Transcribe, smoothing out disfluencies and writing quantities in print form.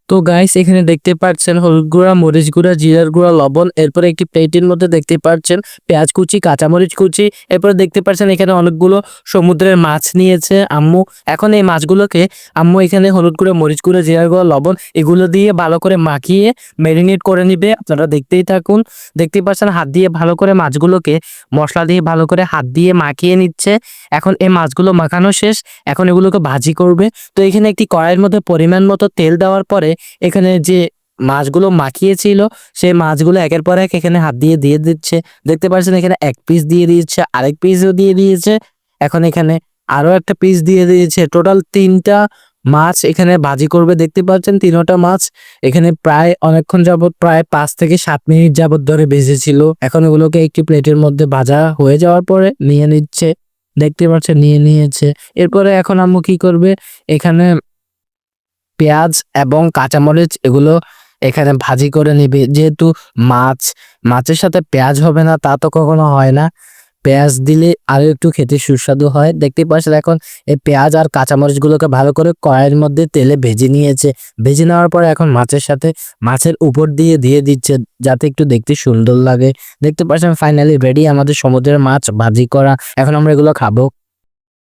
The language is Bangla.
তো গাইস এখানে দেখতে পাচ্ছেন হলুদ গুঁড়া, মরিচ গুঁড়া, জিরার গুঁড়া, লবণ, এরপরে একটি প্লেটের মধ্যে দেখতে পাচ্ছেন পেঁয়াজ কুচি, কাঁচামরিচ কুচি, এরপরে দেখতে পাচ্ছেন এখানে অনেকগুলো সমুদ্রের মাছ নিয়েছে আম্মু। এখন এই মাছগুলোকে আম্মু এখানে হলুদ গুঁড়া, মরিচ গুঁড়া, জিরার গুঁড়া, লবণ এগুলো দিয়ে ভালো করে মাখিয়ে ম্যারিনেট করে নিবে। আপনারা দেখতেই থাকুন। দেখতেই পাচ্ছেন হাত দিয়ে ভালো করে মাছগুলোকে মশলা দিয়ে ভালো করে হাত দিয়ে মাখিয়ে নিচ্ছে। এখন এই মাছগুলো মাখানো শেষ, এখন এগুলোকে ভাজি করবে। তো এখানে একটি কড়াইয়ের মধ্যে পরিমাণ মতো তেল দেওয়ার পরে এখানে যে মাছগুলো মাখিয়েছিল সেই মাছগুলো একের পর এক এখানে হাত দিয়ে দিয়ে দিচ্ছে। দেখতে পাচ্ছেন এখানে এক পিস দিয়ে দিয়েছে, আরেক পিসও দিয়ে দিয়েছে, এখন এখানে আরো একটা পিস দিয়ে দিয়েছে। টোটাল 3টা মাছ এখানে ভাজি করবে। দেখতে পাচ্ছেন 3টা মাছ এখানে প্রায় অনেকক্ষণ যাবত, প্রায় 5 থেকে 7 মিনিট যাবত ধরে ভেজেছিল। এখন এগুলোকে একটি প্লেটের মধ্যে ভাজা হয়ে যাওয়ার পরে নিয়ে নিচ্ছে। দেখতে পাচ্ছেন নিয়ে নিয়েছে। এরপরে এখন আম্মু কি করবে, এখানে পেঁয়াজ এবং কাঁচামরিচ এগুলো এখানে ভাজি করে নিবে। যেহেতু মাছের সাথে পেঁয়াজ হবে না তা তো কখনো হয় না, পেঁয়াজ দিলে আরো একটু খেতে সুস্বাদু হয়। দেখতে পাচ্ছেন এখন এই পেঁয়াজ আর কাঁচামরিচ গুলোকে ভালো করে কড়াইয়ের মধ্যে তেলে ভেজে নিয়েছে। ভেজে নেওয়ার পরে এখন মাছের সাথে মাছের উপর দিয়ে দিয়ে দিচ্ছে যাতে একটু দেখতে সুন্দর লাগে। দেখতে পাচ্ছেন ফাইনালি রেডি আমাদের সমুদ্রের মাছ ভাজি করা। এখন আমরা এগুলো খাবো।